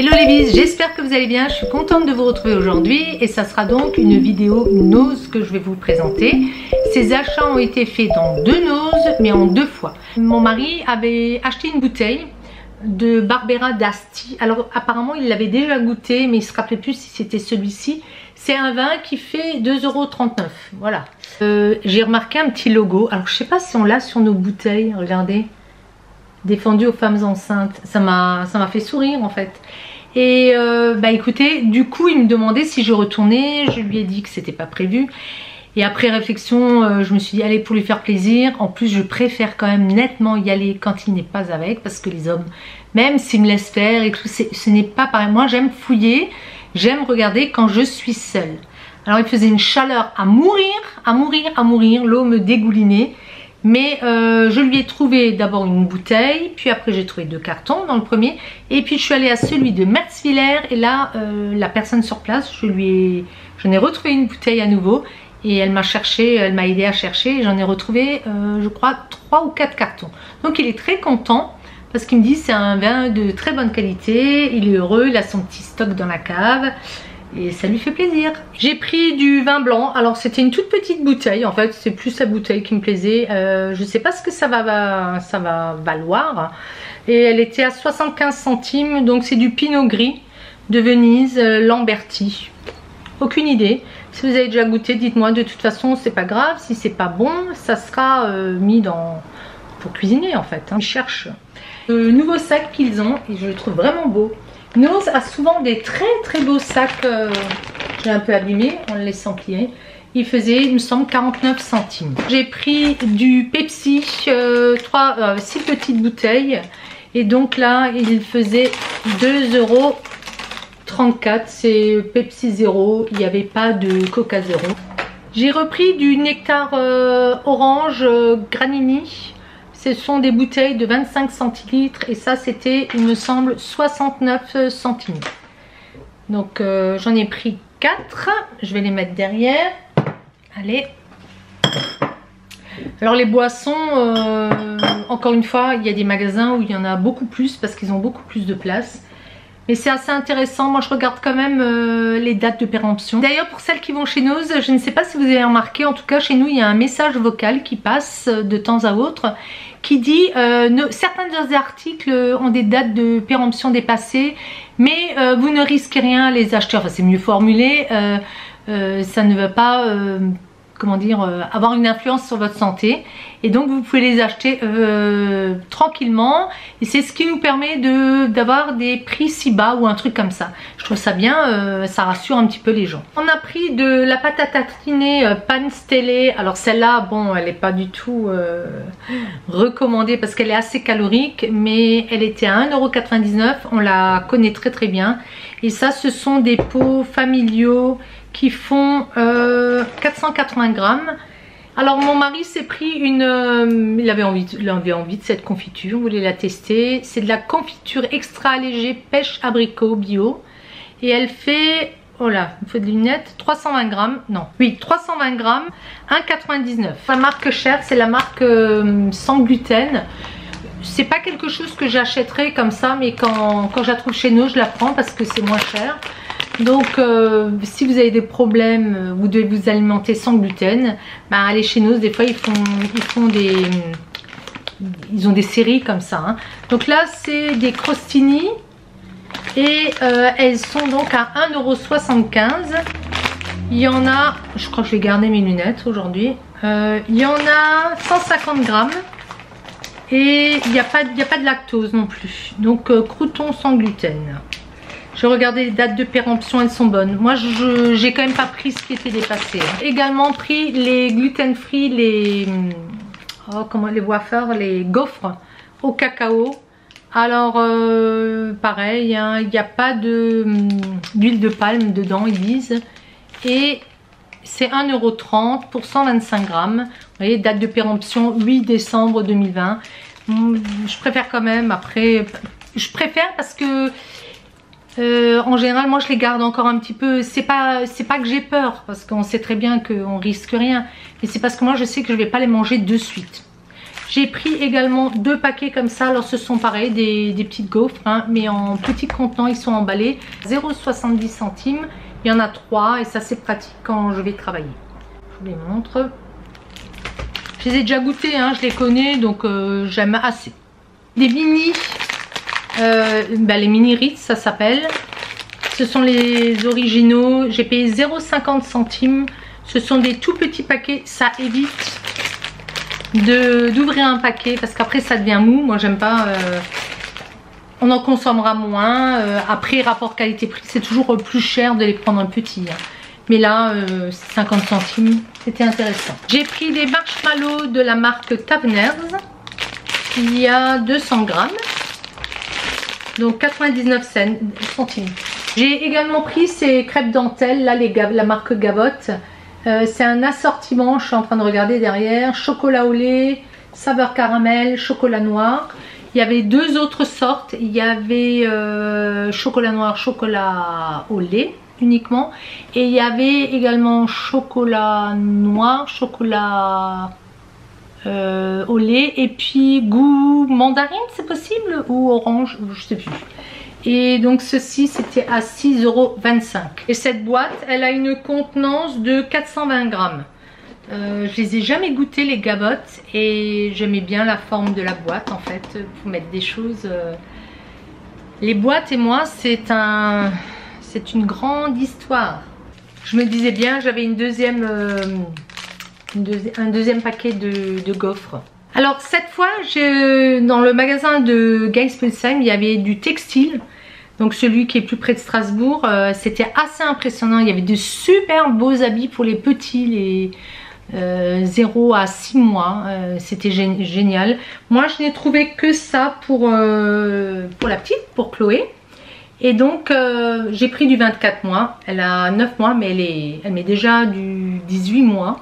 Hello les bis, j'espère que vous allez bien, je suis contente de vous retrouver aujourd'hui et ça sera donc une vidéo nose que je vais vous présenter. Ces achats ont été faits dans deux noses mais en deux fois. Mon mari avait acheté une bouteille de Barbera d'Asti. Alors apparemment il l'avait déjà goûté mais il se rappelait plus si c'était celui-ci. C'est un vin qui fait 2,39 €, voilà. J'ai remarqué un petit logo, alors je sais pas si on l'a sur nos bouteilles, regardez. Défendu aux femmes enceintes, ça m'a fait sourire en fait. Et bah écoutez, du coup il me demandait si je retournais, je lui ai dit que c'était pas prévu. Et après réflexion, je me suis dit allez, pour lui faire plaisir, en plus je préfère quand même nettement y aller quand il n'est pas avec, parce que les hommes, même s'ils me laissent faire et tout, ce n'est pas pareil. Moi j'aime fouiller, j'aime regarder quand je suis seule. Alors il faisait une chaleur à mourir, l'eau me dégoulinait. Mais je lui ai trouvé d'abord une bouteille, puis après j'ai trouvé 2 cartons dans le premier, et puis je suis allée à celui de Merzwiller et là la personne sur place, j'en ai retrouvé une bouteille à nouveau et elle m'a cherché, elle m'a aidé à chercher et j'en ai retrouvé je crois 3 ou 4 cartons. Donc il est très content parce qu'il me dit c'est un vin de très bonne qualité, il est heureux, il a son petit stock dans la cave. Et ça lui fait plaisir. J'ai pris du vin blanc. Alors c'était une toute petite bouteille. En fait c'est plus sa bouteille qui me plaisait. Je sais pas ce que ça va valoir. Et elle était à 75 centimes. Donc c'est du Pinot Gris de Venise, Lamberti. Aucune idée. Si vous avez déjà goûté, dites-moi. De toute façon c'est pas grave. Si c'est pas bon, ça sera mis pour cuisiner en fait. Je cherche le nouveau sac qu'ils ont et je le trouve vraiment beau. Nose a souvent des très beaux sacs. J'ai un peu abîmé en le laissant plier. Il faisait, il me semble, 49 centimes. J'ai pris du Pepsi, 6 petites bouteilles. Et donc là, il faisait 2,34 €. C'est Pepsi Zéro. Il n'y avait pas de Coca Zéro. J'ai repris du nectar orange Granini. Ce sont des bouteilles de 25 centilitres et ça c'était, il me semble, 69 centimes. Donc j'en ai pris 4, je vais les mettre derrière. Allez. Alors les boissons, encore une fois, il y a des magasins où il y en a beaucoup plus parce qu'ils ont beaucoup plus de place. Mais c'est assez intéressant, moi je regarde quand même les dates de péremption. D'ailleurs pour celles qui vont chez Nose, je ne sais pas si vous avez remarqué, en tout cas chez nous il y a un message vocal qui passe de temps à autre qui dit certains des articles ont des dates de péremption dépassées mais vous ne risquez rien à les acheter, enfin c'est mieux formulé, ça ne va pas comment dire, avoir une influence sur votre santé et donc vous pouvez les acheter tranquillement et c'est ce qui nous permet d'avoir des prix si bas ou un truc comme ça. Je trouve ça bien, ça rassure un petit peu les gens. On a pris de la pâte à tartiner Pan Stelle. Alors celle-là, bon, elle n'est pas du tout recommandée parce qu'elle est assez calorique, mais elle était à 1,99 €, on la connaît très bien. Et ça, ce sont des pots familiaux qui font 480 grammes. Alors mon mari s'est pris une... il avait envie de cette confiture, il voulait la tester. C'est de la confiture extra léger pêche abricot bio. Et elle fait... oh là, il faut des lunettes. 320 grammes. Non, oui, 320 grammes. 1,99 €. La marque chère, c'est la marque sans gluten. C'est pas quelque chose que j'achèterais comme ça, mais quand je la trouve chez nous, je la prends parce que c'est moins cher. Donc si vous avez des problèmes, vous devez vous alimenter sans gluten, bah, allez chez nous, des fois ils ont des séries comme ça. Hein. Donc là c'est des crostini et elles sont donc à 1,75 €. Il y en a, je crois que je vais garder mes lunettes aujourd'hui, il y en a 150 grammes. Et il n'y a pas de lactose non plus. Donc croûtons sans gluten. J'ai regardé les dates de péremption, elles sont bonnes. Moi j'ai quand même pas pris ce qui était dépassé. Également pris les gluten free, les wafers, les gaufres au cacao. Alors pareil, hein, il n'y a pas d'huile de palme dedans, ils disent. Et c'est 1,30 € pour 125 grammes. Vous voyez, date de péremption 8 décembre 2020. Je préfère quand même, après, je préfère parce que en général, moi je les garde encore un petit peu. C'est pas que j'ai peur, parce qu'on sait très bien qu'on risque rien. Mais c'est parce que moi je sais que je vais pas les manger de suite. J'ai pris également 2 paquets comme ça. Alors ce sont pareil, des petites gaufres, hein, mais en petits contenants, ils sont emballés. 0,70 centimes. Il y en a 3 et ça c'est pratique quand je vais travailler. Je vous les montre. Je les ai déjà goûtés, hein, je les connais, donc j'aime assez. Des mini, les mini Ritz, ça s'appelle. Ce sont les originaux. J'ai payé 0,50 centimes. Ce sont des tout petits paquets. Ça évite d'ouvrir un paquet parce qu'après ça devient mou. Moi j'aime pas. On en consommera moins. Après rapport qualité-prix, c'est toujours plus cher de les prendre un petit. Hein. Mais là, 50 centimes, c'était intéressant. J'ai pris des marshmallows de la marque Taverners. Il y a 200 grammes. Donc 99 centimes. J'ai également pris ces crêpes dentelles, là, la marque Gavotte. C'est un assortiment, je suis en train de regarder derrière. Chocolat au lait, saveur caramel, chocolat noir. Il y avait 2 autres sortes. Il y avait chocolat noir, chocolat au lait uniquement. Et il y avait également chocolat noir, chocolat au lait. Et puis goût mandarine, c'est possible? Ou orange, je sais plus. Et donc ceci c'était à 6,25 €. Et cette boîte, elle a une contenance de 420 grammes. Je les ai jamais goûté les Gavottes et j'aimais bien la forme de la boîte en fait pour mettre des choses. Les boîtes et moi c'est une grande histoire. Je me disais bien j'avais un deuxième paquet de gaufres. Alors cette fois dans le magasin de Geiselsheim il y avait du textile. Donc celui qui est plus près de Strasbourg, c'était assez impressionnant. Il y avait de super beaux habits pour les petits, les 0 à 6 mois. C'était génial. Moi je n'ai trouvé que ça pour la petite, pour Chloé. Et donc j'ai pris du 24 mois. Elle a 9 mois mais elle met déjà du 18 mois.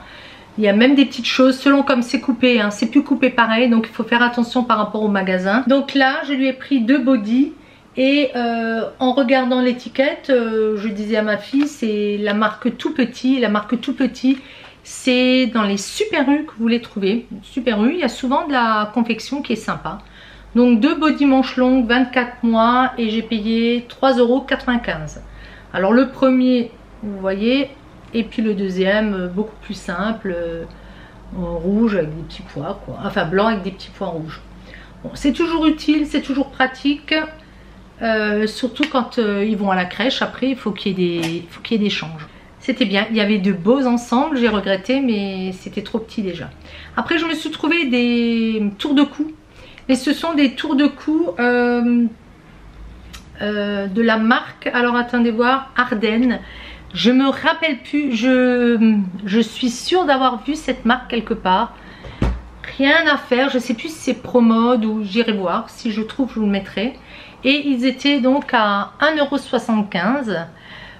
Il y a même des petites choses selon comme c'est coupé. Hein. C'est plus coupé pareil donc il faut faire attention par rapport au magasin. Donc là je lui ai pris 2 bodys. Et en regardant l'étiquette, je disais à ma fille, c'est la marque Tout Petit. La marque Tout Petit, c'est dans les Super U que vous les trouvez. Super U, il y a souvent de la confection qui est sympa. Donc 2 body manches longues, 24 mois et j'ai payé 3,95 €. Alors le premier, vous voyez, et puis le deuxième, beaucoup plus simple, rouge avec des petits pois, quoi. Enfin blanc avec des petits pois rouges. Bon, c'est toujours utile, c'est toujours pratique. Surtout quand ils vont à la crèche. Après il faut qu'il y ait des changes. C'était bien, il y avait de beaux ensembles. J'ai regretté mais c'était trop petit déjà. Après je me suis trouvé des tours de cou. Et ce sont des tours de cou de la marque, alors attendez voir, Ardennes. Je me rappelle plus, je suis sûre d'avoir vu cette marque quelque part. Rien à faire, je sais plus si c'est Promode ou j'irai voir. Si je trouve je vous le mettrai. Et ils étaient donc à 1,75 €.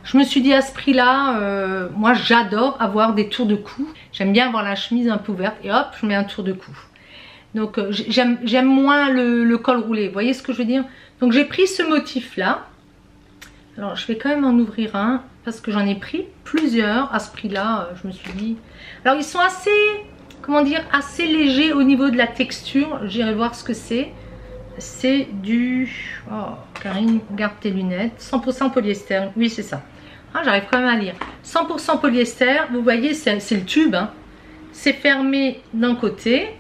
Je me suis dit à ce prix là, moi j'adore avoir des tours de cou. J'aime bien avoir la chemise un peu ouverte et hop je mets un tour de cou. Donc j'aime moins le col roulé, vous voyez ce que je veux dire. Donc j'ai pris ce motif là. Alors je vais quand même en ouvrir un parce que j'en ai pris plusieurs à ce prix là. Je me suis dit, alors ils sont assez, comment dire, assez légers au niveau de la texture. J'irai voir ce que c'est. C'est du... Oh, Karine, garde tes lunettes. 100% polyester. Oui, c'est ça. Ah, j'arrive quand même à lire. 100% polyester. Vous voyez, c'est le tube. Hein. C'est fermé d'un côté.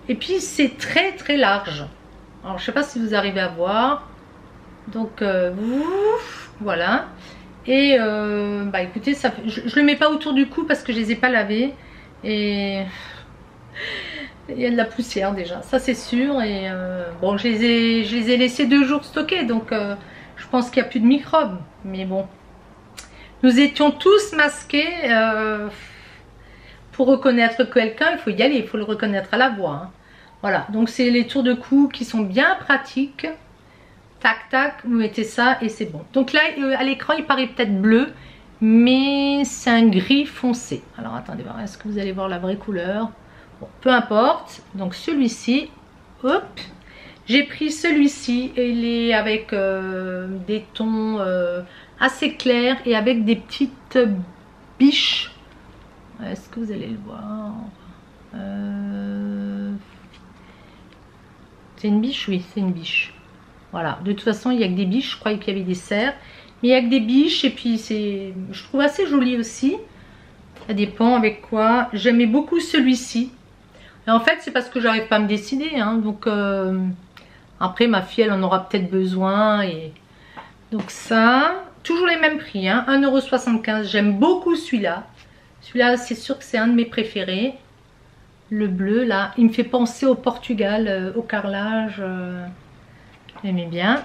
Et puis, c'est très, très large. Alors, je ne sais pas si vous arrivez à voir. Donc, voilà. Et, bah, écoutez, ça, je ne le mets pas autour du cou parce que je ne les ai pas lavés. Et... il y a de la poussière déjà, ça c'est sûr. Et bon, je les ai laissés 2 jours stockés, donc je pense qu'il n'y a plus de microbes. Mais bon, nous étions tous masqués. Pour reconnaître quelqu'un, il faut y aller, il faut le reconnaître à la voix. Hein. Voilà, donc c'est les tours de cou qui sont bien pratiques. Tac, tac, vous mettez ça et c'est bon. Donc là, à l'écran, il paraît peut-être bleu, mais c'est un gris foncé. Alors attendez, est-ce que vous allez voir la vraie couleur? Bon, peu importe. Donc celui-ci, hop, j'ai pris celui-ci et il est avec des tons assez clairs et avec des petites biches. Est-ce que vous allez le voir? C'est une biche? Oui, c'est une biche. Voilà, de toute façon, il n'y a que des biches. Je croyais qu'il y avait des cerfs. Mais il n'y a que des biches. Et puis, je trouve assez joli aussi. Ça dépend avec quoi. J'aimais beaucoup celui-ci. Et en fait, c'est parce que j'arrive pas à me décider. Hein. Donc, après, ma fille, elle en aura peut-être besoin. Et donc ça, toujours les mêmes prix. Hein. 1,75 €. J'aime beaucoup celui-là. Celui-là, c'est sûr que c'est un de mes préférés. Le bleu, là, il me fait penser au Portugal, au carrelage. J'aimais bien.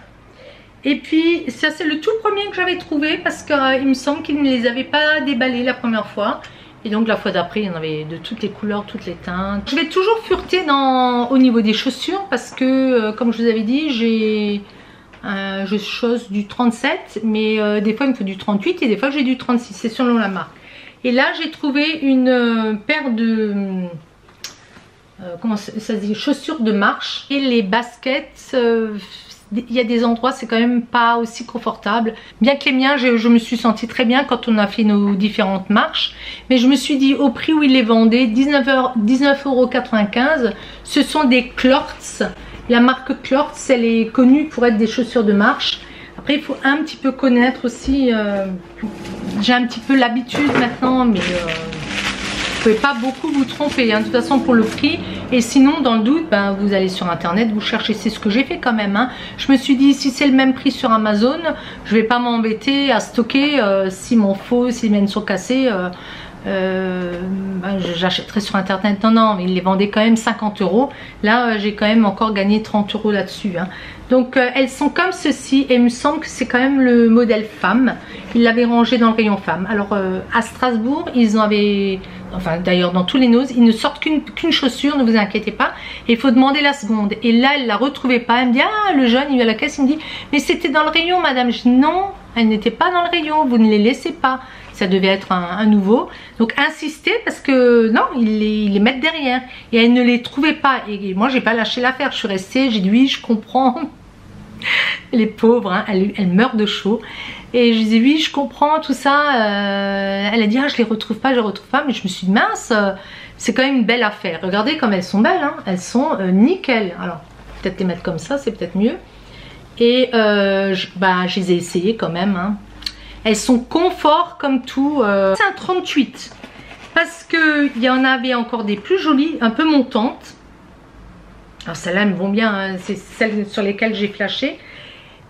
Et puis, ça, c'est le tout premier que j'avais trouvé parce qu'il me semble qu'ils ne les avaient pas déballés la première fois. Et donc, la fois d'après, il y en avait de toutes les couleurs, toutes les teintes. Je vais toujours fureter au niveau des chaussures parce que, comme je vous avais dit, je chausse du 37, mais des fois, il me faut du 38 et des fois, j'ai du 36. C'est selon la marque. Et là, j'ai trouvé une paire de... comment ça se dit, chaussures de marche. Et les baskets, il y a des endroits c'est quand même pas aussi confortable. Bien que les miens, je me suis sentie très bien quand on a fait nos différentes marches. Mais je me suis dit au prix où ils les vendaient, 19,95 €, ce sont des Clorts. La marque Clorts, elle est connue pour être des chaussures de marche. Après il faut un petit peu connaître aussi. J'ai un petit peu l'habitude maintenant, mais... vous pouvez pas beaucoup vous tromper, hein, de toute façon pour le prix. Et sinon dans le doute, ben, vous allez sur internet, vous cherchez. C'est ce que j'ai fait quand même, hein. Je me suis dit si c'est le même prix sur Amazon, je vais pas m'embêter à stocker. Si mon faux, si les miennes sont cassées, ben, j'achèterai sur internet. Non, ils les vendaient quand même 50 €. Là j'ai quand même encore gagné 30 € là-dessus, hein. Donc elles sont comme ceci et il me semble que c'est quand même le modèle femme. Ils l'avaient rangé dans le rayon femme. Alors à Strasbourg, ils en avaient... Enfin d'ailleurs dans tous les noses, ils ne sortent qu'une chaussure, ne vous inquiétez pas. Et il faut demander la seconde. Et là, elle ne la retrouvait pas. Elle me dit, ah le jeune, il est à la caisse, il me dit, mais c'était dans le rayon madame. Je dis, non, elle n'était pas dans le rayon, vous ne les laissez pas. Ça devait être un nouveau. Donc insistez parce que non, ils les mettent derrière. Et elle ne les trouvait pas. Et moi, j'ai pas lâché l'affaire. Je suis restée, j'ai dit, oui, je comprends. Les pauvres, hein, elle meurt de chaud. Et je disais oui je comprends tout ça. Elle a dit ah je les retrouve pas, mais je me suis dit mince, c'est quand même une belle affaire. Regardez comme elles sont belles, hein. Elles sont nickel. Alors peut-être les mettre comme ça, c'est peut-être mieux. Et je les ai essayées quand même, hein. Elles sont confort comme tout. C'est un 38 parce que il y en avait encore des plus jolies, un peu montantes. Alors celles-là elles me vont bien, hein. C'est celles sur lesquelles j'ai flashé.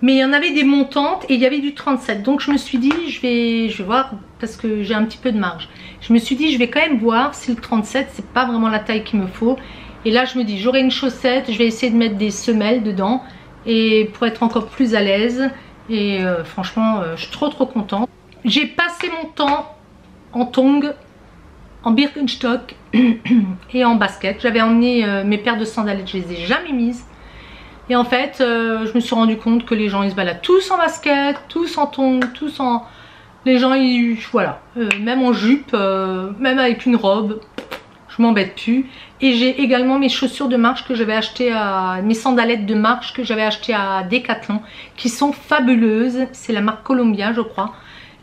Mais il y en avait des montantes et il y avait du 37. Donc je me suis dit, je vais voir parce que j'ai un petit peu de marge. Je me suis dit, je vais quand même voir si le 37, c'est pas vraiment la taille qu'il me faut. Et là, je me dis, j'aurai une chaussette, je vais essayer de mettre des semelles dedans. Et pour être encore plus à l'aise. Et franchement, je suis trop contente. J'ai passé mon temps en tongs, en Birkenstock et en basket. J'avais emmené mes paires de sandalettes, je les ai jamais mises. Et en fait, je me suis rendu compte que les gens, ils se baladent tous en basket, tous en tongs, tous en... Les gens, ils... Voilà. Même en jupe, même avec une robe, je m'embête plus. Et j'ai également mes chaussures de marche que j'avais achetées à... Mes sandalettes de marche que j'avais achetées à Decathlon, qui sont fabuleuses. C'est la marque Columbia, je crois.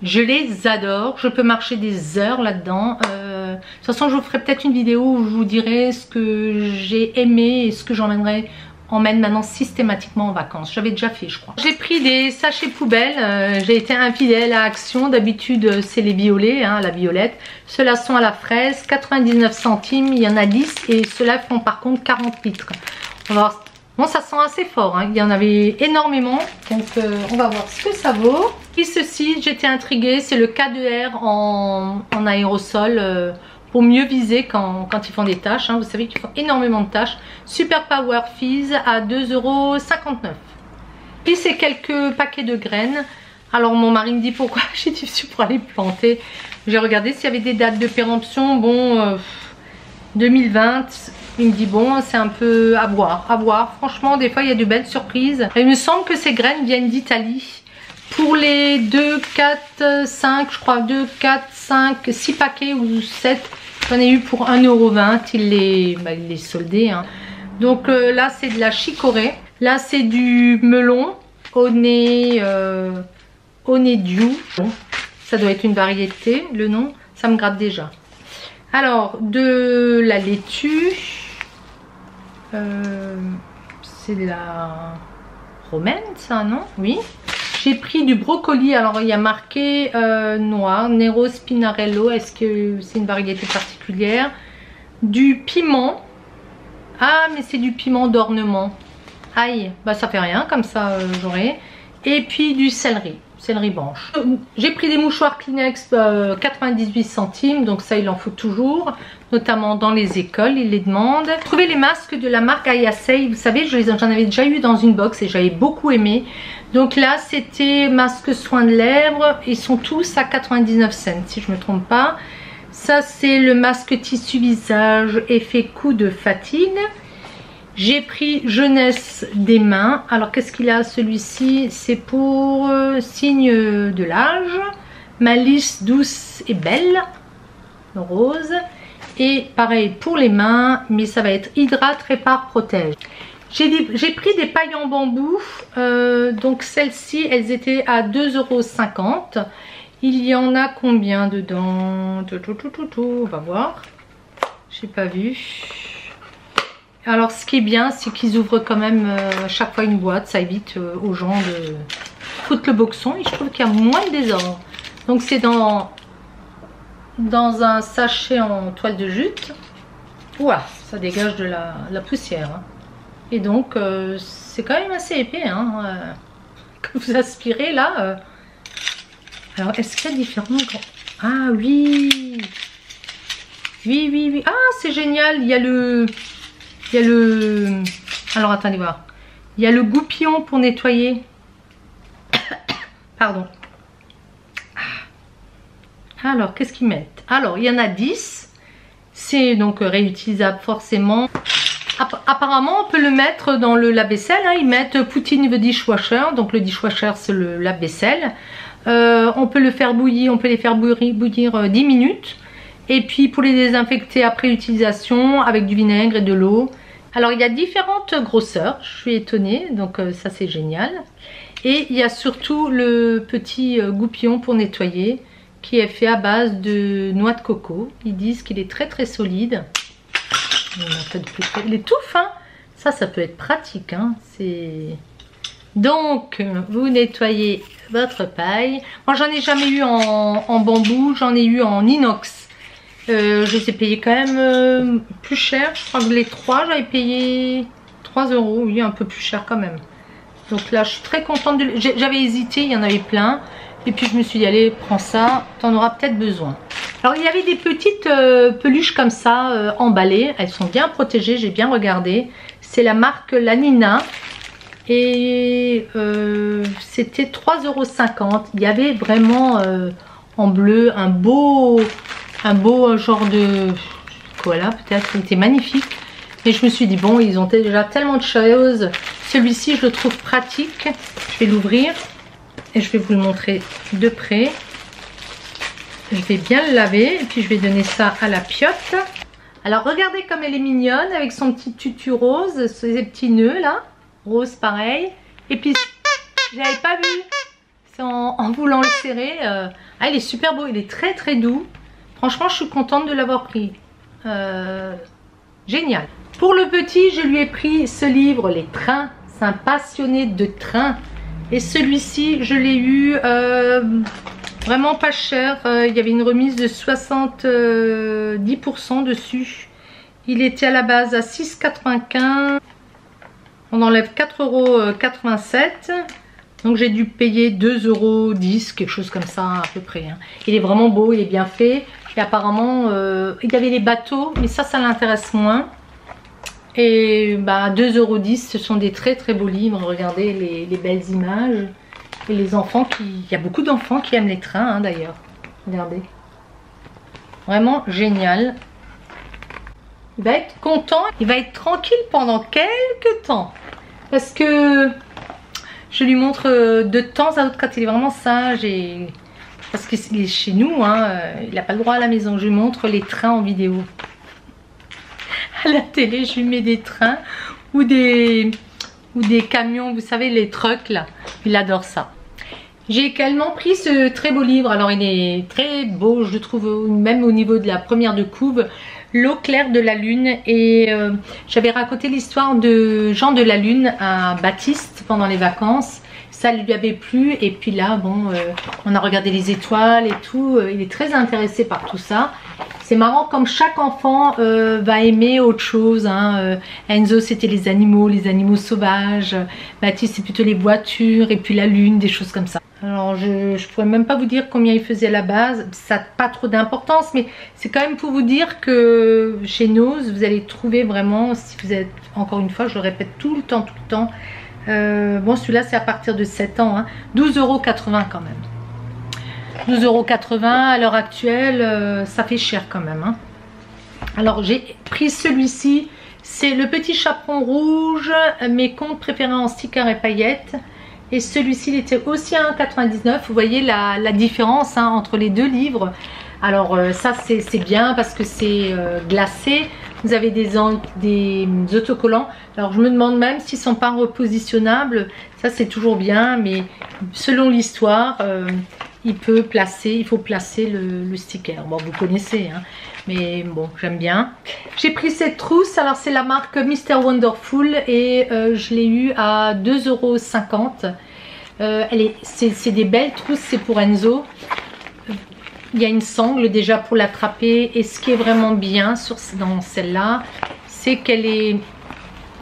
Je les adore. Je peux marcher des heures là-dedans. De toute façon, je vous ferai peut-être une vidéo où je vous dirai ce que j'ai aimé et ce que j'emmènerai maintenant systématiquement en vacances. J'avais déjà fait, je crois. J'ai pris des sachets poubelles. J'ai été infidèle à Action. D'habitude, c'est les violets, hein, la violette. Ceux-là sont à la fraise, 99 centimes. Il y en a 10 et ceux-là font par contre 40 litres. On va voir. Bon, ça sent assez fort, hein. Il y en avait énormément. Donc, on va voir ce que ça vaut. Et ceci, j'étais intriguée. C'est le K2R en aérosol. Pour mieux viser quand ils font des tâches, hein. Vous savez qu'ils font énormément de tâches. Super Power Fizz à 2,59 €. Puis c'est quelques paquets de graines. Alors mon mari me dit pourquoi j'ai dit pour aller planter. J'ai regardé s'il y avait des dates de péremption. Bon, 2020. Il me dit bon, c'est un peu à voir, à voir. Franchement, des fois il y a de belles surprises. Et il me semble que ces graines viennent d'Italie. Pour les 2, 4, 5, je crois 2, 4, 5, 6 paquets ou 7, j'en ai eu pour 1,20 €. Il les soldait, hein. Donc là c'est de la chicorée. Là c'est du melon au nez dew. Ça doit être une variété, le nom. Ça me gratte déjà. Alors de la laitue. c'est de la romaine, ça, non? Oui. J'ai pris du brocoli, alors il y a marqué noir, Nero Spinarello, est-ce que c'est une variété particulière? Du piment. Ah, mais c'est du piment d'ornement. Aïe, bah ça fait rien, comme ça j'aurai. Et puis du céleri blanche. J'ai pris des mouchoirs Kleenex 98 centimes, donc ça il en faut toujours, notamment dans les écoles, ils les demandent. J'ai trouvé les masques de la marque Ayasei, vous savez, j'en avais déjà eu dans une box et j'avais beaucoup aimé. Donc là c'était masque soins de lèvres, ils sont tous à 99 cents si je me trompe pas. Ça c'est le masque tissu visage effet coup de fatigue. J'ai pris jeunesse des mains. Alors qu'est-ce qu'il a celui-ci? C'est pour signe de l'âge. Malice douce et belle. Rose. Et pareil pour les mains. Mais ça va être hydrate, répare, protège. J'ai pris des pailles en bambou. Donc celles-ci, elles étaient à 2,50 €. Il y en a combien dedans? On va voir. J'ai pas vu. Alors ce qui est bien, c'est qu'ils ouvrent quand même chaque fois une boîte, ça évite aux gens de foutre le boxon et je trouve qu'il y a moins de désordre. Donc c'est dans un sachet en toile de jute. Ouah, ça dégage de la poussière. Hein. Et donc c'est quand même assez épais. Hein, quand vous aspirez là. Alors est-ce qu'il y a différents... Ah oui. Oui. Ah c'est génial, il y a le... Alors attendez voir. Il y a le goupillon pour nettoyer. Pardon. Alors qu'est-ce qu'ils mettent? Alors il y en a 10. C'est donc réutilisable forcément. Apparemment on peut le mettre dans le lave-vaisselle. Hein. Ils mettent Poutine dishwasher. Donc le dishwasher c'est le lave-vaisselle. On peut le faire bouillir. On peut les faire bouillir 10 minutes. Et puis pour les désinfecter après utilisation avec du vinaigre et de l'eau. Alors il y a différentes grosseurs, je suis étonnée, donc ça c'est génial. Et il y a surtout le petit goupillon pour nettoyer qui est fait à base de noix de coco. Ils disent qu'il est très solide. Il est tout fin, ça peut être pratique. Hein. Donc vous nettoyez votre paille. Moi j'en ai jamais eu en bambou, j'en ai eu en inox. Je les ai payés quand même plus cher. Je crois que les 3 j'avais payé 3 €. Oui, un peu plus cher quand même. Donc là je suis très contente. J'avais hésité, il y en avait plein. Et puis je me suis dit allez prends ça, t'en auras peut-être besoin. Alors il y avait des petites peluches comme ça emballées. Elles sont bien protégées, j'ai bien regardé. C'est la marque Lanina. Et c'était 3,50 €. Il y avait vraiment en bleu un beau genre de... Voilà, peut-être, il était magnifique. Mais je me suis dit, bon, ils ont déjà tellement de choses. Celui-ci, je le trouve pratique. Je vais l'ouvrir et je vais vous le montrer de près. Je vais bien le laver et puis je vais donner ça à la piotte. Alors, regardez comme elle est mignonne avec son petit tutu rose, ces petits nœuds là. Rose pareil. Et puis, j'avais pas vu. C'est en voulant le serrer. Ah, il est super beau, il est très doux. Franchement, je suis contente de l'avoir pris. Génial. Pour le petit, je lui ai pris ce livre, Les Trains. C'est un passionné de train. Et celui-ci, je l'ai eu vraiment pas cher. Il y avait une remise de 70% dessus. Il était à la base à 6,95 €. On enlève 4,87 €. Donc j'ai dû payer 2,10 €, quelque chose comme ça à peu près. Hein. Il est vraiment beau, il est bien fait. Et apparemment, il y avait les bateaux, mais ça l'intéresse moins. Et bah 2,10 €, ce sont des très beaux livres. Regardez les belles images. Et les enfants il y a beaucoup d'enfants qui aiment les trains hein, d'ailleurs. Regardez. Vraiment génial. Il va être content, il va être tranquille pendant quelques temps. Parce que... je lui montre de temps à autre quand il est vraiment sage et parce qu'il est chez nous, hein, il n'a pas le droit à la maison. Je lui montre les trains en vidéo. À la télé, je lui mets des trains ou des camions, vous savez, les trucks là. Il adore ça. J'ai également pris ce très beau livre. Alors il est très beau, je trouve, même au niveau de la première de couve. L'eau claire de la lune. Et j'avais raconté l'histoire de Jean de la Lune à Baptiste pendant les vacances. Ça lui avait plu et puis là bon on a regardé les étoiles et tout, il est très intéressé par tout ça. C'est marrant comme chaque enfant va aimer autre chose hein. Enzo c'était les animaux sauvages, Baptiste c'est plutôt les voitures et puis la lune, des choses comme ça. Alors je pourrais même pas vous dire combien il faisait à la base, ça n'a pas trop d'importance, mais c'est quand même pour vous dire que chez Nose vous allez trouver vraiment, si vous êtes, encore une fois je le répète tout le temps, bon celui-là c'est à partir de 7 ans hein. 12,80 € quand même, 12,80 € à l'heure actuelle, ça fait cher quand même hein. Alors j'ai pris celui-ci, c'est le petit chaperon rouge, mes contes préférés en stickers et paillettes. Et celui-ci il était aussi à 1,99 €. Vous voyez la différence hein, entre les deux livres. Alors ça c'est bien parce que c'est glacé. Vous avez des autocollants. Alors je me demande même s'ils ne sont pas repositionnables. Ça c'est toujours bien, mais selon l'histoire, il faut placer le sticker. Bon vous connaissez, hein, mais bon j'aime bien. J'ai pris cette trousse. Alors c'est la marque Mr Wonderful et je l'ai eu à 2,50 €. C'est des belles trousses, c'est pour Enzo. Il y a une sangle déjà pour l'attraper et ce qui est vraiment bien dans celle-là, c'est qu'elle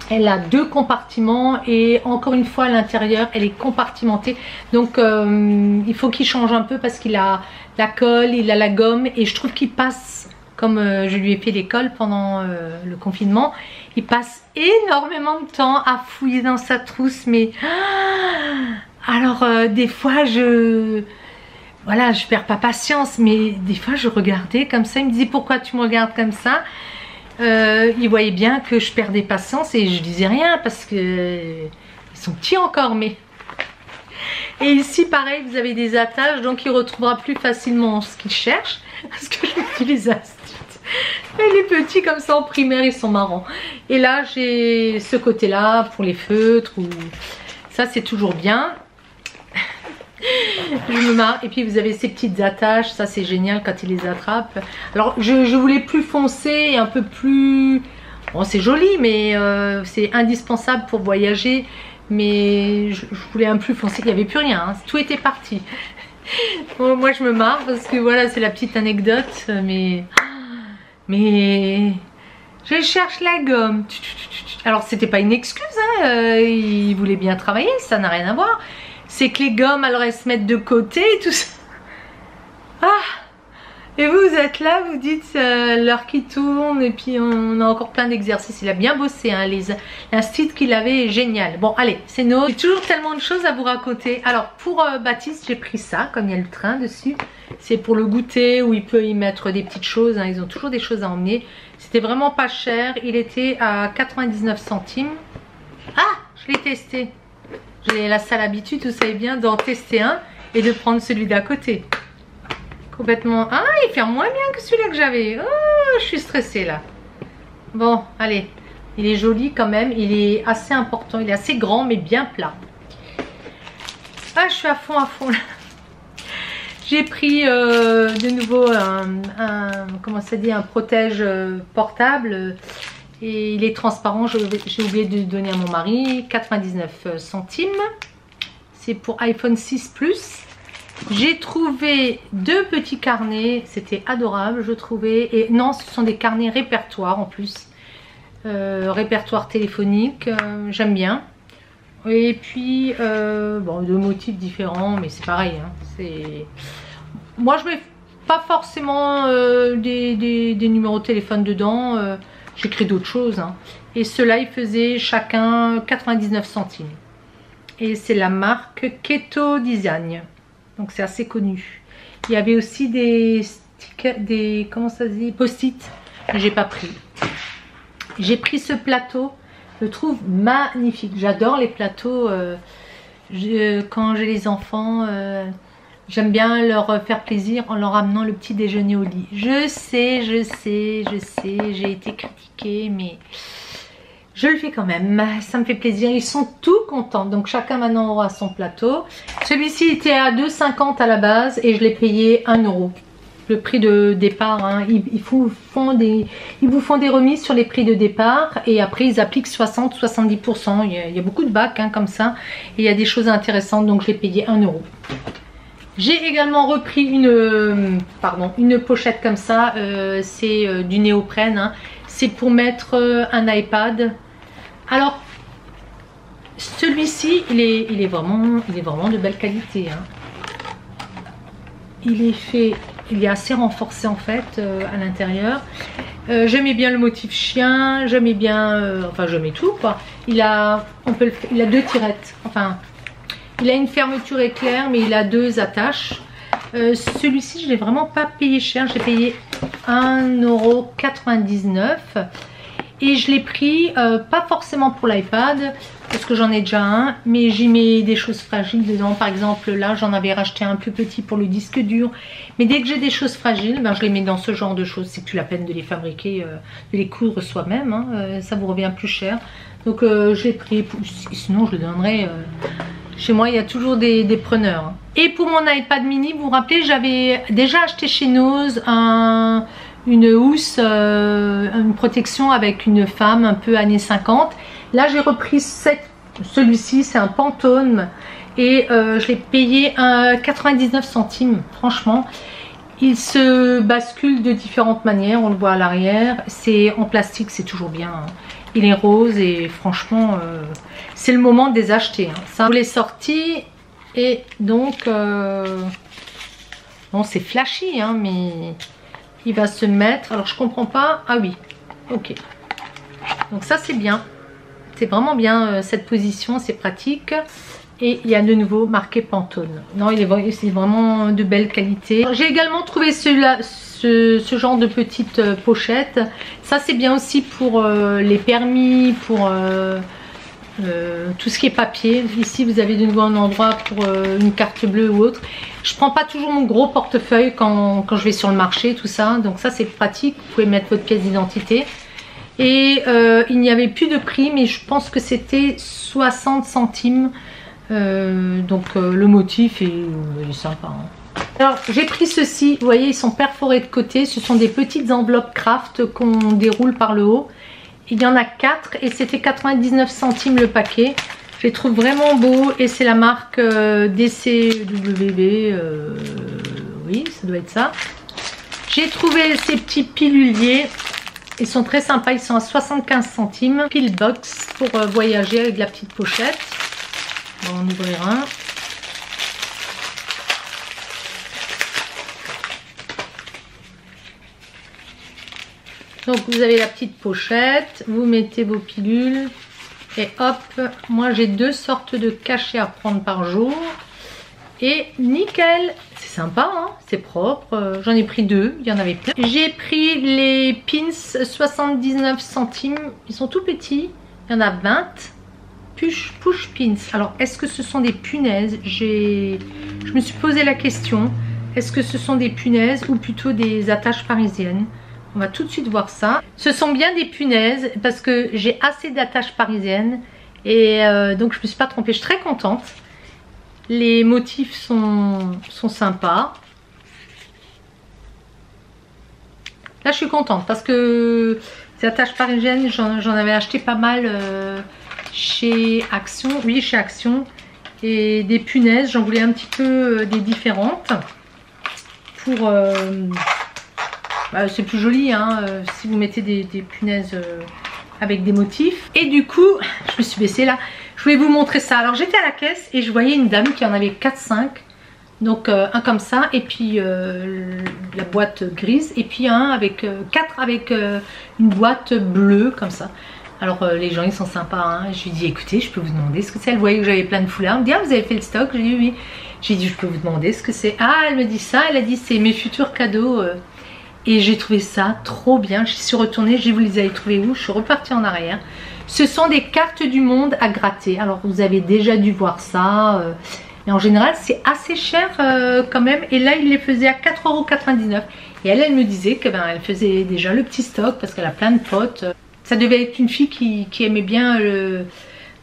a 2 compartiments et encore une fois à l'intérieur elle est compartimentée. Donc il faut qu'il change un peu parce qu'il a la colle, il a la gomme et je trouve qu'il passe, comme je lui ai fait l'école pendant le confinement, il passe énormément de temps à fouiller dans sa trousse. Mais alors des fois voilà, je perds pas patience, mais des fois je regardais comme ça, il me disait pourquoi tu me regardes comme ça. Il voyait bien que je perdais patience et je disais rien parce que ils sont petits encore. Mais et ici pareil, vous avez des attaches, donc il retrouvera plus facilement ce qu'il cherche parce que je dis les astuces. Et les petits comme ça en primaire ils sont marrants. Et là j'ai ce côté là pour les feutres, ou ça c'est toujours bien. Je me marre. Et puis vous avez ces petites attaches, ça c'est génial quand il les attrape. Alors je voulais plus foncé et un peu plus, bon c'est joli mais c'est indispensable pour voyager, mais je voulais un plus foncé, il n'y avait plus rien hein. Tout était parti. Bon, moi je me marre parce que voilà c'est la petite anecdote, mais je cherche la gomme. Alors c'était pas une excuse hein. Il voulait bien travailler, ça n'a rien à voir. C'est que les gommes alors elles se mettent de côté et tout ça. Ah, et vous êtes là, vous dites l'heure qui tourne et puis on a encore plein d'exercices. Il a bien bossé hein, l'instit qu'il avait est génial. Bon allez, c'est Nose. J'ai toujours tellement de choses à vous raconter. Alors pour Baptiste j'ai pris ça, comme il y a le train dessus. C'est pour le goûter où il peut y mettre des petites choses hein. Ils ont toujours des choses à emmener. C'était vraiment pas cher, il était à 99 centimes. Ah, je l'ai testé. J'ai la sale habitude, vous savez bien, d'en tester un et de prendre celui d'à côté. Complètement. Ah, il fait moins bien que celui-là que j'avais. Oh, je suis stressée là. Bon, allez. Il est joli quand même. Il est assez important. Il est assez grand mais bien plat. Ah, je suis à fond là. J'ai pris de nouveau comment ça dit, un protège portable. Et il est transparent, j'ai oublié de donner à mon mari, 99 centimes. C'est pour iPhone 6 Plus. J'ai trouvé 2 petits carnets, c'était adorable je trouvais. Et non, ce sont des carnets répertoires en plus. Répertoire téléphonique, j'aime bien. Et puis, bon, 2 motifs différents, mais c'est pareil. Hein, moi je mets pas forcément des numéros de téléphone dedans. J'écris d'autres choses hein. Et ceux-là ils faisaient chacun 99 centimes. Et c'est la marque Keto Design. Donc c'est assez connu. Il y avait aussi des stickers, comment ça se dit, post-it. J'ai pas pris. J'ai pris ce plateau. Je le trouve magnifique. J'adore les plateaux. Quand j'ai les enfants, j'aime bien leur faire plaisir en leur amenant le petit déjeuner au lit. Je sais, j'ai été critiquée, mais je le fais quand même. Ça me fait plaisir. Ils sont tout contents. Donc chacun maintenant aura son plateau. Celui-ci était à 2,50 € à la base et je l'ai payé 1 €. le prix de départ, hein. Ils vous font des remises sur les prix de départ et après ils appliquent 60-70%. Il y a beaucoup de bacs, hein, comme ça, et il y a des choses intéressantes, donc je l'ai payé 1 €. J'ai également repris une pochette comme ça, c'est du néoprène, hein. C'est pour mettre un iPad. Alors celui-ci il est vraiment de belle qualité, hein. Il est assez renforcé en fait à l'intérieur. J'aimais bien le motif chien, j'aimais bien, enfin j'aimais tout quoi. Il a 2 tirettes, enfin il a une fermeture éclair mais il a 2 attaches. Celui-ci je l'ai vraiment pas payé cher, j'ai payé 1,99 € et je l'ai pris pas forcément pour l'iPad parce que j'en ai déjà un, mais j'y mets des choses fragiles dedans. Par exemple là j'en avais racheté un plus petit pour le disque dur, mais dès que j'ai des choses fragiles, ben, je les mets dans ce genre de choses. C'est plus la peine de les fabriquer, de les coudre soi-même, hein. Ça vous revient plus cher, donc je l'ai pris, sinon je le donnerais. Chez moi il y a toujours des preneurs, hein. Et pour mon iPad mini, vous vous rappelez, j'avais déjà acheté chez Nose une housse, une protection avec une femme un peu années 50. Là j'ai repris celui-ci, c'est un Pantone et je l'ai payé 99 centimes. Franchement il se bascule de différentes manières, on le voit à l'arrière, c'est en plastique, c'est toujours bien, hein. Il est rose et franchement c'est le moment de les acheter, hein. Ça, je l'ai sorti et donc bon c'est flashy, hein, mais il va se mettre, alors je comprends pas, ah oui, ok, donc ça c'est bien, c'est vraiment bien cette position, c'est pratique. Et il y a de nouveau marqué Pantone. Non, c'est vraiment de belle qualité. J'ai également trouvé ce genre de petite pochette. Ça c'est bien aussi pour les permis, pour tout ce qui est papier. Ici vous avez de nouveau un endroit pour une carte bleue ou autre. Je prends pas toujours mon gros portefeuille quand je vais sur le marché, tout ça. Donc ça c'est pratique, vous pouvez mettre votre pièce d'identité. Et il n'y avait plus de prix, mais je pense que c'était 60 centimes. Donc le motif est sympa, hein. Alors j'ai pris ceci, vous voyez ils sont perforés de côté, ce sont des petites enveloppes craft qu'on déroule par le haut. Il y en a 4 et c'était 99 centimes le paquet. Je les trouve vraiment beaux et c'est la marque DCWB, oui ça doit être ça. J'ai trouvé ces petits piluliers, ils sont très sympas, ils sont à 75 centimes. Pillbox pour voyager avec la petite pochette. On va en ouvrir un. Donc vous avez la petite pochette, vous mettez vos pilules et hop, moi j'ai 2 sortes de cachets à prendre par jour et nickel, c'est sympa, hein, c'est propre. J'en ai pris 2, il y en avait plein. J'ai pris les pins 79 centimes, ils sont tout petits, il y en a 20. Push pins. Alors est-ce que ce sont des punaises? Je me suis posé la question, est-ce que ce sont des punaises ou plutôt des attaches parisiennes? On va tout de suite voir ça. Ce sont bien des punaises parce que j'ai assez d'attaches parisiennes et donc je me suis pas trompée, je suis très contente. Les motifs sont sympas. Là je suis contente parce que ces attaches parisiennes j'en avais acheté pas mal chez Action, oui chez Action, et des punaises, j'en voulais un petit peu des différentes pour c'est plus joli, hein, si vous mettez des punaises avec des motifs. Et du coup je me suis baissée là, je voulais vous montrer ça. Alors j'étais à la caisse et je voyais une dame qui en avait 4-5, donc un comme ça et puis la boîte grise et puis un avec 4 avec une boîte bleue comme ça. Alors les gens ils sont sympas, hein. Je lui dis écoutez je peux vous demander ce que c'est. Elle voyait que j'avais plein de foulards. Elle me dit ah vous avez fait le stock? J'ai dit oui. J'ai dit je peux vous demander ce que c'est? Ah elle me dit ça, elle a dit c'est mes futurs cadeaux. Et j'ai trouvé ça trop bien. Je suis retournée, j'ai dit vous les avez trouvés où? Je suis repartie en arrière. Ce sont des cartes du monde à gratter. Alors vous avez déjà dû voir ça. Et en général c'est assez cher quand même. Et là il les faisait à 4,99 €. Et elle me disait que elle faisait déjà le petit stock parce qu'elle a plein de potes. Ça devait être une fille qui aimait bien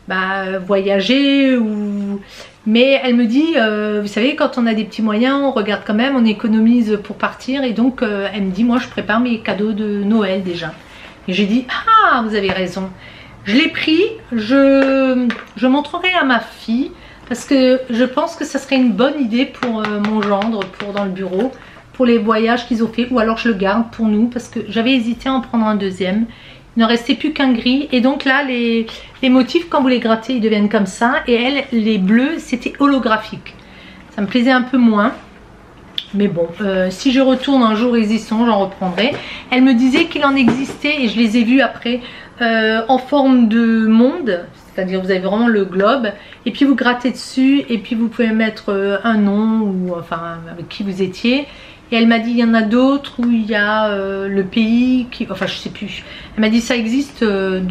voyager ou... Mais elle me dit, vous savez, quand on a des petits moyens, on regarde quand même, on économise pour partir. Et donc, elle me dit, moi, je prépare mes cadeaux de Noël déjà. Et j'ai dit, ah, vous avez raison. Je l'ai pris, je montrerai à ma fille, parce que je pense que ça serait une bonne idée pour mon gendre, pour dans le bureau, pour les voyages qu'ils ont fait. Ou alors je le garde pour nous, parce que j'avais hésité à en prendre un deuxième. Il ne restait plus qu'un gris. Et donc là, les motifs, quand vous les grattez, ils deviennent comme ça. Et elle, les bleus, c'était holographique. Ça me plaisait un peu moins. Mais bon, si je retourne un jour ils y sont, j'en reprendrai. Elle me disait qu'il en existait, et je les ai vus après, en forme de monde. C'est-à-dire vous avez vraiment le globe. Et puis vous grattez dessus. Et puis vous pouvez mettre un nom, ou enfin avec qui vous étiez. Et elle m'a dit il y en a d'autres où il y a le pays, enfin je sais plus. Elle m'a dit ça existe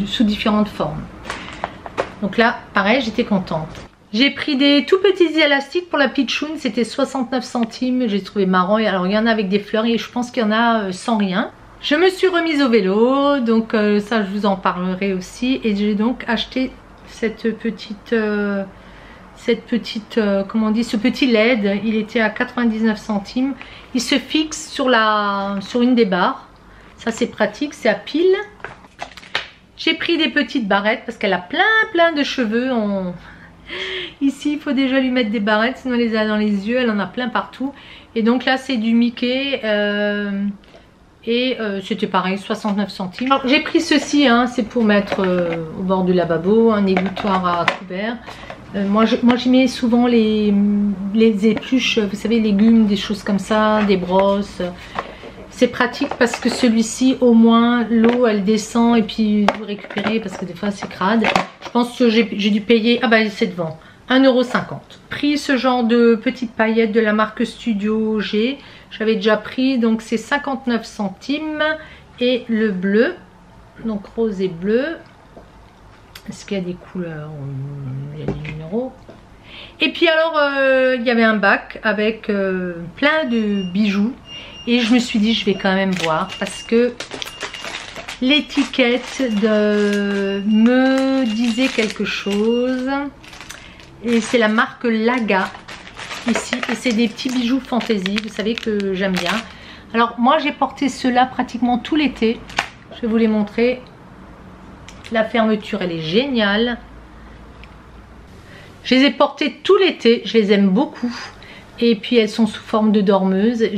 sous différentes formes. Donc là, pareil, j'étais contente. J'ai pris des tout petits élastiques pour la pitchoun, c'était 69 centimes. J'ai trouvé marrant. Et alors il y en a avec des fleurs et je pense qu'il y en a sans rien. Je me suis remise au vélo, donc ça je vous en parlerai aussi. Et j'ai donc acheté cette petite... comment on dit, ce petit LED. Il était à 99 centimes. Il se fixe sur une des barres. Ça c'est pratique, c'est à pile. J'ai pris des petites barrettes parce qu'elle a plein de cheveux. Ici il faut déjà lui mettre des barrettes, sinon elle les a dans les yeux. Elle en a plein partout. Et donc là c'est du Mickey. C'était pareil, 69 centimes. J'ai pris ceci, hein, c'est pour mettre au bord du lavabo, un égouttoir à couvert. Moi j'y mets souvent les épluches, vous savez, légumes, des choses comme ça, des brosses. C'est pratique parce que celui-ci, au moins, l'eau elle descend et puis vous récupérez parce que des fois c'est crade. Je pense que j'ai dû payer, ah bah c'est devant, 1,50 €. Pris ce genre de petites paillettes de la marque Studio G. J'avais déjà pris, donc c'est 59 centimes. Et le bleu, donc rose et bleu. Est-ce qu'il y a des couleurs? Il y a des numéros. Et puis alors, il y avait un bac avec plein de bijoux. Et je me suis dit, je vais quand même voir. Parce que l'étiquette me disait quelque chose. Et c'est la marque Laga. Ici. Et c'est des petits bijoux fantaisie. Vous savez que j'aime bien. Alors moi, j'ai porté ceux-là pratiquement tout l'été. Je vais vous les montrer. La fermeture elle est géniale. Je les ai portées tout l'été, je les aime beaucoup. Et puis elles sont sous forme de dormeuse.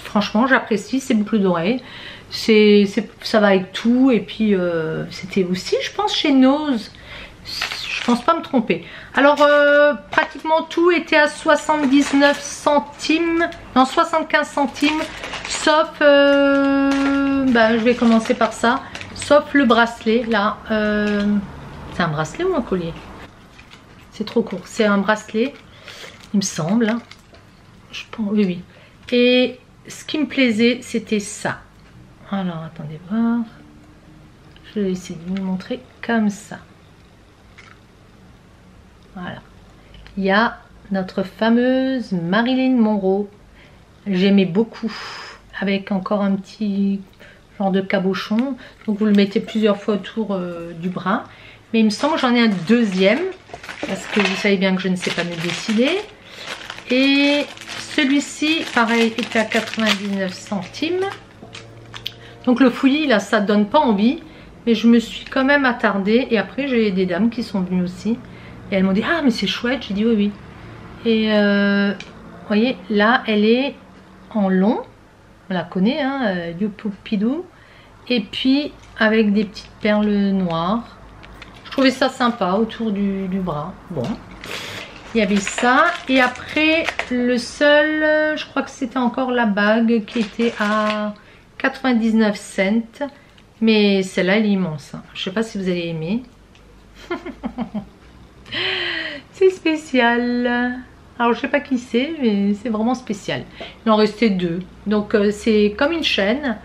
Franchement j'apprécie ces boucles d'oreilles. Ça va avec tout. Et puis c'était aussi je pense chez Nose. Je pense pas me tromper. Alors pratiquement tout était à 79 centimes. Non 75 centimes. Sauf je vais commencer par ça. Sauf le bracelet là. C'est un bracelet ou un collier? C'est trop court. C'est un bracelet, il me semble. Hein. Je pense, oui. Et ce qui me plaisait, c'était ça. Alors, attendez voir. Je vais essayer de vous le montrer comme ça. Voilà. Il y a notre fameuse Marilyn Monroe. J'aimais beaucoup. Avec encore un petit genre de cabochon. Donc vous le mettez plusieurs fois autour du bras. Mais il me semble que j'en ai un deuxième. Parce que vous savez bien que je ne sais pas me décider. Et celui-ci, pareil, était à 99 centimes. Donc le fouillis, là, ça donne pas envie. Mais je me suis quand même attardée. Et après, j'ai des dames qui sont venues aussi. Et elles m'ont dit, ah, mais c'est chouette. J'ai dit, oui, oui. Et vous voyez, là, elle est en long. On la connaît, hein, Youpoupidou. Et puis, avec des petites perles noires. Je trouvais ça sympa autour du bras. Bon. Il y avait ça. Et après, le seul, je crois que c'était encore la bague qui était à 99 cents. Mais celle-là, elle est immense. Hein. Je ne sais pas si vous allez aimer. C'est spécial. Alors, je ne sais pas qui c'est, mais c'est vraiment spécial. Il en restait deux. Donc, c'est comme une chaîne.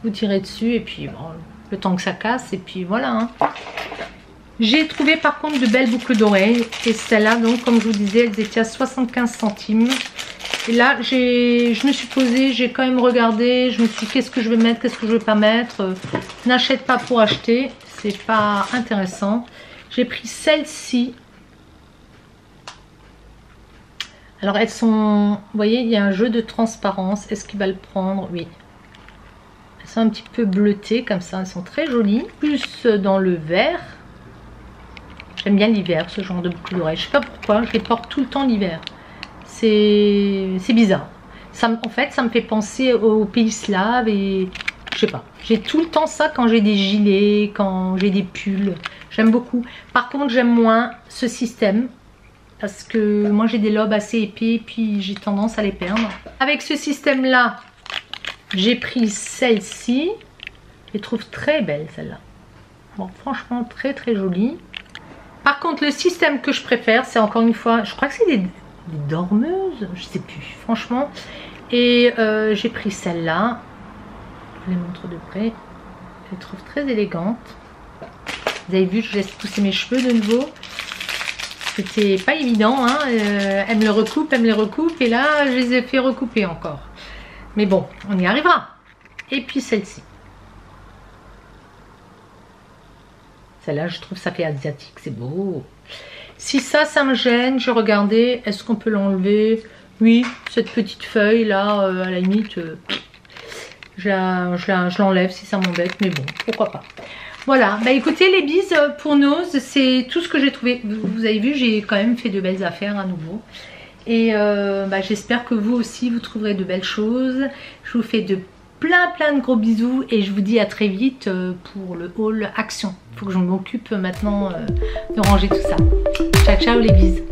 Vous tirez dessus et puis, bon, le temps que ça casse. Et puis, voilà. Hein. J'ai trouvé par contre de belles boucles d'oreilles. Et celles-là, donc, comme je vous disais, elles étaient à 75 centimes. Et là, je me suis posée, j'ai quand même regardé. Je me suis dit, qu'est-ce que je vais mettre, qu'est-ce que je ne vais pas mettre. N'achète pas pour acheter. C'est pas intéressant. J'ai pris celle-ci. Alors elles sont, vous voyez, il y a un jeu de transparence. Est-ce qu'il va le prendre? Oui. Elles sont un petit peu bleutées comme ça, elles sont très jolies. Plus dans le vert. J'aime bien l'hiver, ce genre de boucle d'oreille. Je sais pas pourquoi, je les porte tout le temps l'hiver. C'est bizarre. Ça, en fait, ça me fait penser aux pays slaves et je sais pas. J'ai tout le temps ça quand j'ai des gilets, quand j'ai des pulls. J'aime beaucoup. Par contre, j'aime moins ce système. Parce que moi j'ai des lobes assez épais, puis j'ai tendance à les perdre. Avec ce système là, j'ai pris celle-ci. Je les trouve très belle celle-là. Bon, franchement très très jolie. Par contre le système que je préfère, c'est encore une fois, je crois que c'est des dormeuses, je sais plus franchement. Et j'ai pris celle-là. Je les montre de près. Je les trouve très élégantes. Vous avez vu, je laisse pousser mes cheveux de nouveau. C'était pas évident, hein. Elle me le recoupe, elle me les recoupe, et là je les ai fait recouper encore. Mais bon, on y arrivera. Et puis celle-ci. Celle-là, je trouve ça fait asiatique, c'est beau. Si ça me gêne, je regardais, est-ce qu'on peut l'enlever? Oui, cette petite feuille là, à la limite, je l'enlève si ça m'embête, mais bon, pourquoi pas. Voilà, bah écoutez les bises pour Nose, c'est tout ce que j'ai trouvé. Vous avez vu, j'ai quand même fait de belles affaires à nouveau. Et bah, j'espère que vous aussi, vous trouverez de belles choses. Je vous fais de plein de gros bisous et je vous dis à très vite pour le haul action. Il faut que je m'occupe maintenant de ranger tout ça. Ciao, ciao les bises.